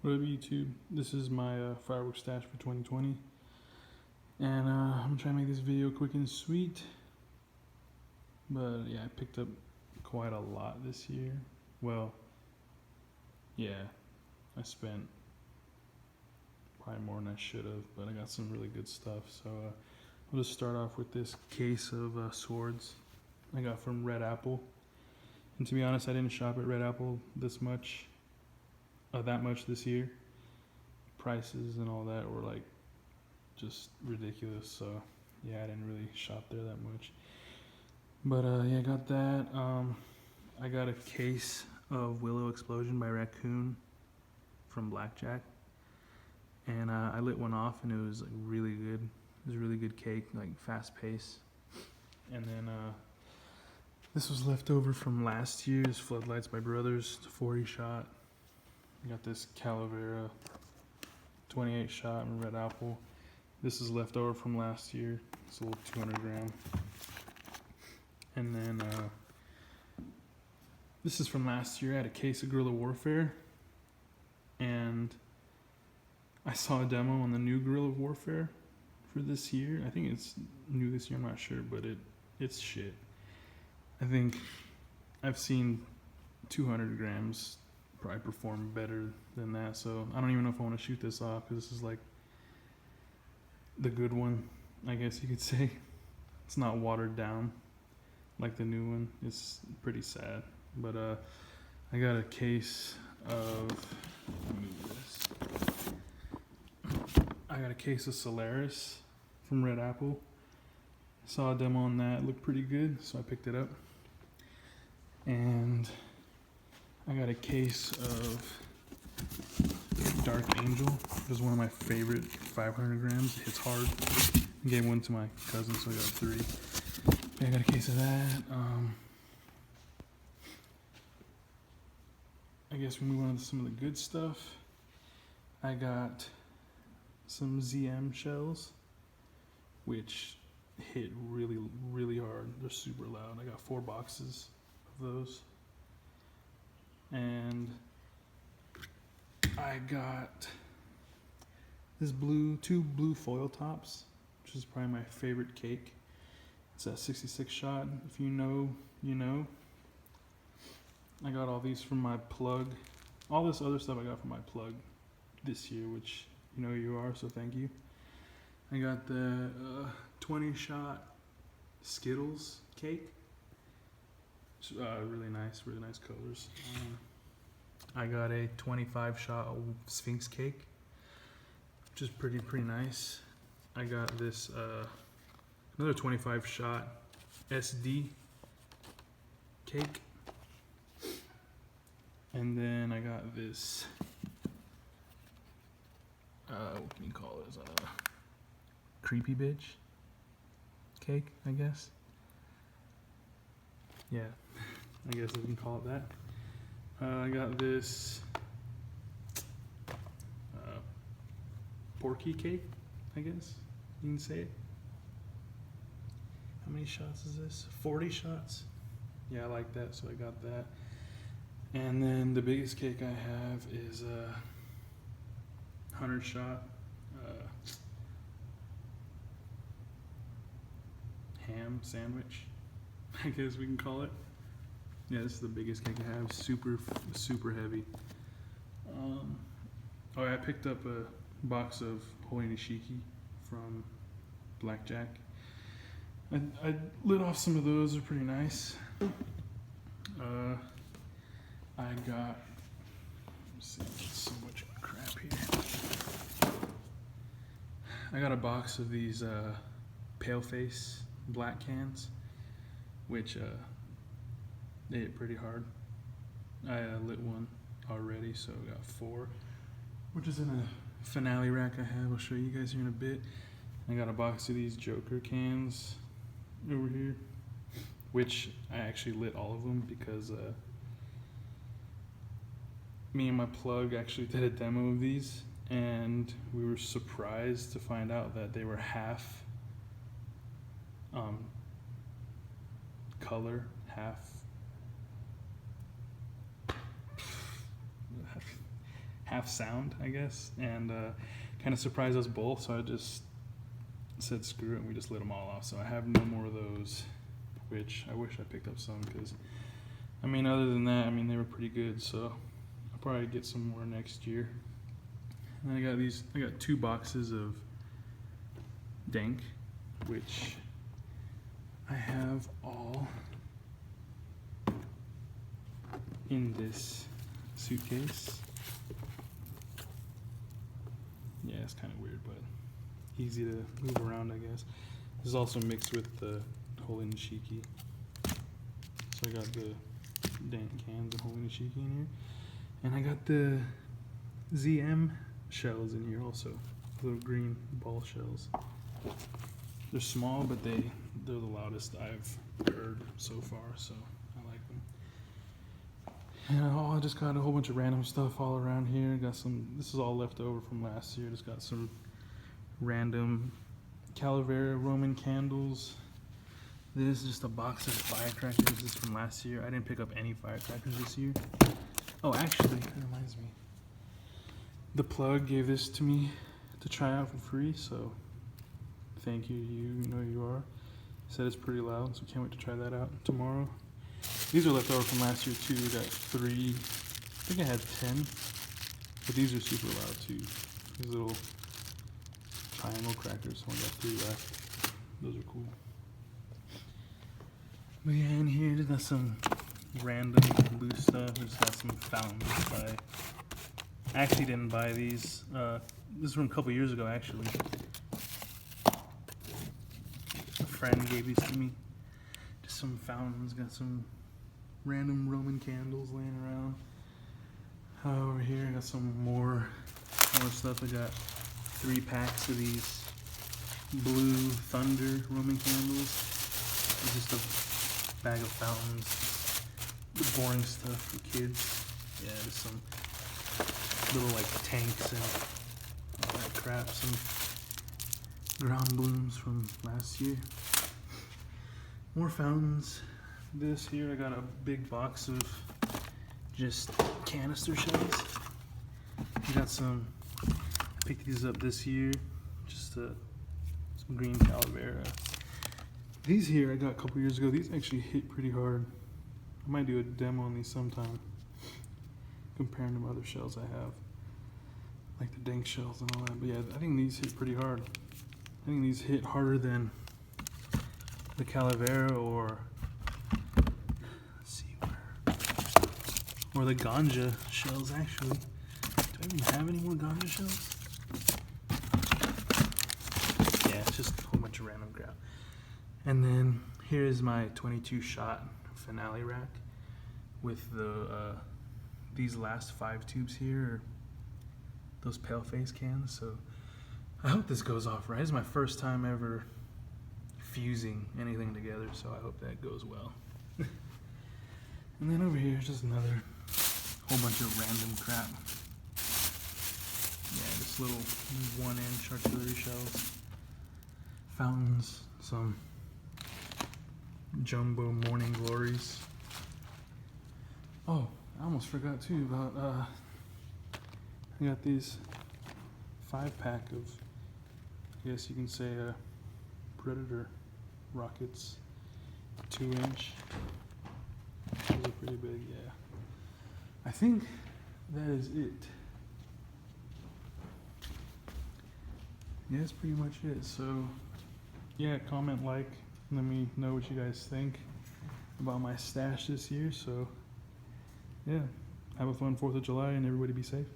What up, YouTube? This is my Firework Stash for 2020, and I'm trying to make this video quick and sweet. But yeah, I picked up quite a lot this year. Well, yeah, I spent probably more than I should have, but I got some really good stuff. So I'll just start off with this case of swords I got from Red Apple. And to be honest, I didn't shop at Red Apple that much this year. Prices and all that were like just ridiculous, so yeah, I didn't really shop there that much. But yeah, I got that. I got a case of Willow Explosion by Raccoon from Blackjack, and I lit one off and it was like really good. It was a really good cake, like fast pace. And then this was left over from last year's Floodlights by Brothers, 40 shot. I got this Calavera 28 shot in Red Apple. This is left over from last year. It's a little 200 gram. And then this is from last year. I had a case of Guerrilla Warfare, and I saw a demo on the new Guerrilla Warfare for this year. I think it's new this year, I'm not sure, but it's shit. I think I've seen 200 grams probably perform better than that, so I don't even know if I want to shoot this off, because this is like the good one, I guess you could say. It's not watered down like the new one. It's pretty sad. But I got a case of, let me move this. I got a case of Solaris from Red Apple. I saw a demo on that, it looked pretty good, so I picked it up. And I got a case of Dark Angel. It was one of my favorite 500 grams. It hits hard. I gave one to my cousin, so I got 3. I got a case of that. I guess we move on to some of the good stuff. I got some ZM shells, which hit really, really hard. They're super loud. I got 4 boxes of those. And I got this two blue foil tops, which is probably my favorite cake. It's a 66 shot. If you know, you know. I got all these from my plug. All this other stuff I got from my plug this year, which you know you are, so thank you. I got the 20 shot Skittles cake. Really nice colors. I got a 25 shot Sphinx cake, which is pretty nice. I got this another 25 shot SD cake, and then I got this what can you call this? Creepy bitch cake, I guess. Yeah, I guess we can call it that. I got this porky cake, I guess you can say it. How many shots is this? 40 shots? Yeah, I like that, so I got that. And then the biggest cake I have is a 100 shot ham sandwich, I guess we can call it. Yeah, this is the biggest cake I have. Super heavy. I picked up a box of Holy Nishiki from Blackjack. I lit off some of those. They're pretty nice. I got, let's see, so much crap here. I got a box of these Paleface black cans, which they hit pretty hard. I lit one already, so I got 4, which is in a finale rack I have. I'll show you guys here in a bit. I got a box of these Joker cans over here, which I actually lit all of them because me and my plug actually did a demo of these, and we were surprised to find out that they were half color, half sound, I guess, and kind of surprised us both. So I just said screw it, and we just lit them all off. So I have no more of those, which I wish I picked up some because, I mean, other than that, I mean, they were pretty good. So I'll probably get some more next year. And I got 2 boxes of Dank, which I have all in this suitcase. Yeah, it's kind of weird, but easy to move around, I guess. This is also mixed with the Holy Nishiki. So I got the Dank cans and Holy Nishiki in here. And I got the ZM shells in here also. Little green ball shells. They're small, but they're the loudest I've heard so far, so I like them. And I just got a whole bunch of random stuff all around here. Got some, this is all left over from last year. Just got some random Calavera Roman candles. This is just a box of firecrackers. This is from last year. I didn't pick up any firecrackers this year. Oh, actually, that reminds me. The plug gave this to me to try out for free, so thank you, you know who you are. Said it's pretty loud, so can't wait to try that out tomorrow. These are left over from last year too. We got 3, I think I had 10, but these are super loud too. These little triangle crackers, so I got 3 left. Those are cool. But yeah, in here just got some random loose stuff. Just got some fountains. I actually didn't buy these. This is from a couple years ago, actually. A friend gave these to me. Just some fountains. Got some random Roman candles laying around. Over here, I got some more stuff. I got 3 packs of these Blue Thunder Roman candles. It's just a bag of fountains. The boring stuff for kids. Yeah, just some little like tanks and all that crap. Some ground blooms from last year. More fountains. This here, I got a big box of just canister shells. I got some, I picked these up this year. Just some green Calavera. These here I got a couple years ago. These actually hit pretty hard. I might do a demo on these sometime, comparing them to other shells I have, like the Dank shells and all that. But yeah, I think these hit pretty hard. I think these hit harder than the Calavera or, let's see where, or the Ganja shells actually. Do I even have any more Ganja shells? Yeah, it's just a whole bunch of random crap. And then here's my 22 shot finale rack with the these last 5 tubes here are those paleface cans. So I hope this goes off right. This is my first time ever fusing anything together, so I hope that goes well. And then over here is just another whole bunch of random crap. Yeah, just little 1-inch artillery shells, fountains, some jumbo morning glories. Oh, I almost forgot too about I got these 5-pack of, I guess you can say, Predator rockets, 2-inch. Those are pretty big, yeah. I think that is it. Yeah, that's pretty much it. So yeah, comment, like, let me know what you guys think about my stash this year. So yeah, have a fun 4th of July and everybody be safe.